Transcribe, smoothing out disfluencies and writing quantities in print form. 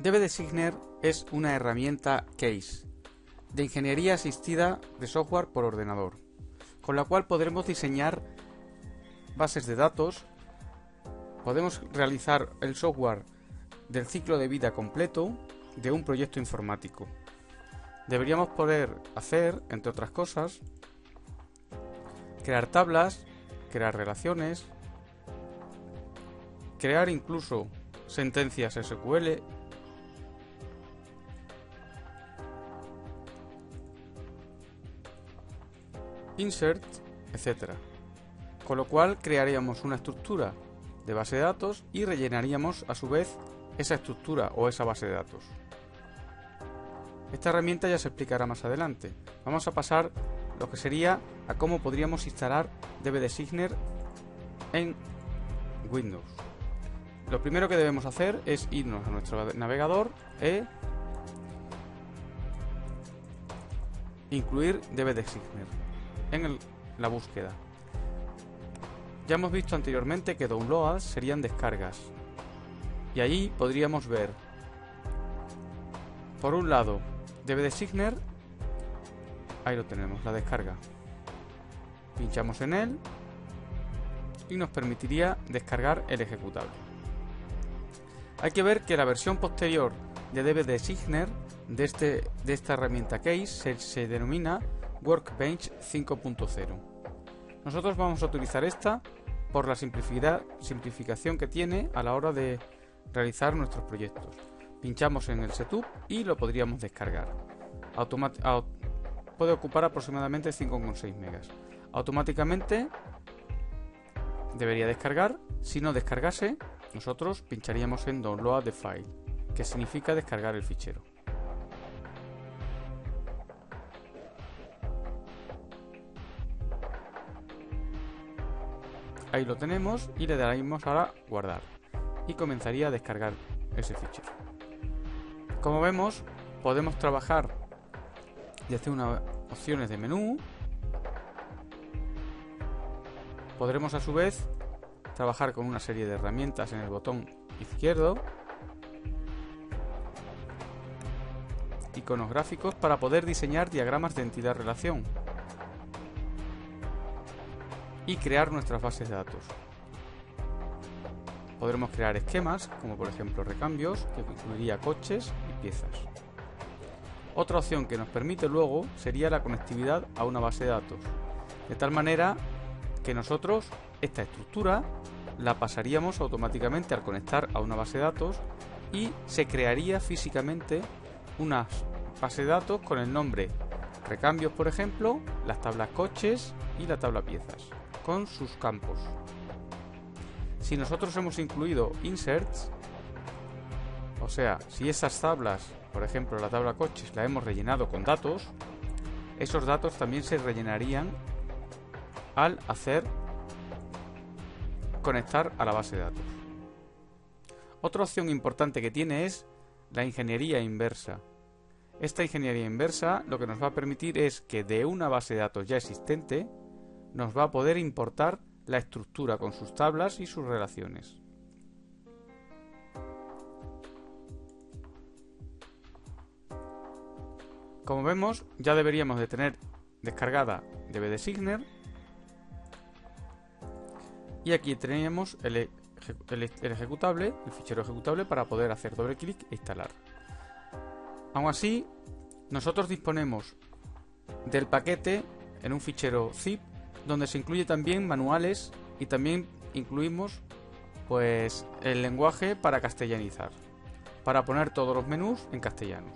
DB-Designer es una herramienta Case de ingeniería asistida de software por ordenador, con la cual podremos diseñar bases de datos, podemos realizar el software del ciclo de vida completo de un proyecto informático. Deberíamos poder hacer, entre otras cosas, crear tablas, crear relaciones, crear incluso sentencias SQL, insert, etc. Con lo cual crearíamos una estructura de base de datos y rellenaríamos a su vez esa estructura o esa base de datos. Esta herramienta ya se explicará más adelante. Vamos a pasar lo que sería a cómo podríamos instalar DB-Designer en Windows. Lo primero que debemos hacer es irnos a nuestro navegador e incluir DB-Designer en la búsqueda. Ya hemos visto anteriormente que downloads serían descargas y allí podríamos ver, por un lado, DB-Designer, ahí lo tenemos, la descarga. Pinchamos en él y nos permitiría descargar el ejecutable. Hay que ver que la versión posterior de DB-Designer de esta herramienta Case se denomina Workbench 5.0. Nosotros vamos a utilizar esta por la simplificación que tiene a la hora de realizar nuestros proyectos. Pinchamos en el Setup y lo podríamos descargar. Puede ocupar aproximadamente 5,6 megas. Automáticamente debería descargar. Si no descargase, nosotros pincharíamos en Download the File, que significa descargar el fichero. Ahí lo tenemos y le daremos a guardar y comenzaría a descargar ese fichero. Como vemos, podemos trabajar desde unas opciones de menú. Podremos a su vez trabajar con una serie de herramientas en el botón izquierdo, iconos gráficos para poder diseñar diagramas de entidad-relación y crear nuestras bases de datos. Podremos crear esquemas, como por ejemplo recambios, que incluiría coches y piezas. Otra opción que nos permite luego sería la conectividad a una base de datos, de tal manera que nosotros esta estructura la pasaríamos automáticamente al conectar a una base de datos y se crearía físicamente una base de datos con el nombre recambios, por ejemplo, las tablas coches y la tabla piezas, con sus campos. Si nosotros hemos incluido inserts, o sea, si esas tablas, por ejemplo la tabla coches, la hemos rellenado con datos, esos datos también se rellenarían al hacer conectar a la base de datos. Otra opción importante que tiene es la ingeniería inversa. Esta ingeniería inversa lo que nos va a permitir es que de una base de datos ya existente nos va a poder importar la estructura con sus tablas y sus relaciones. Como vemos, ya deberíamos de tener descargada DB-Designer y aquí tenemos el ejecutable, el fichero ejecutable para poder hacer doble clic e instalar. Aún así, nosotros disponemos del paquete en un fichero zip donde se incluye también manuales y también incluimos pues el lenguaje para castellanizar, para poner todos los menús en castellano.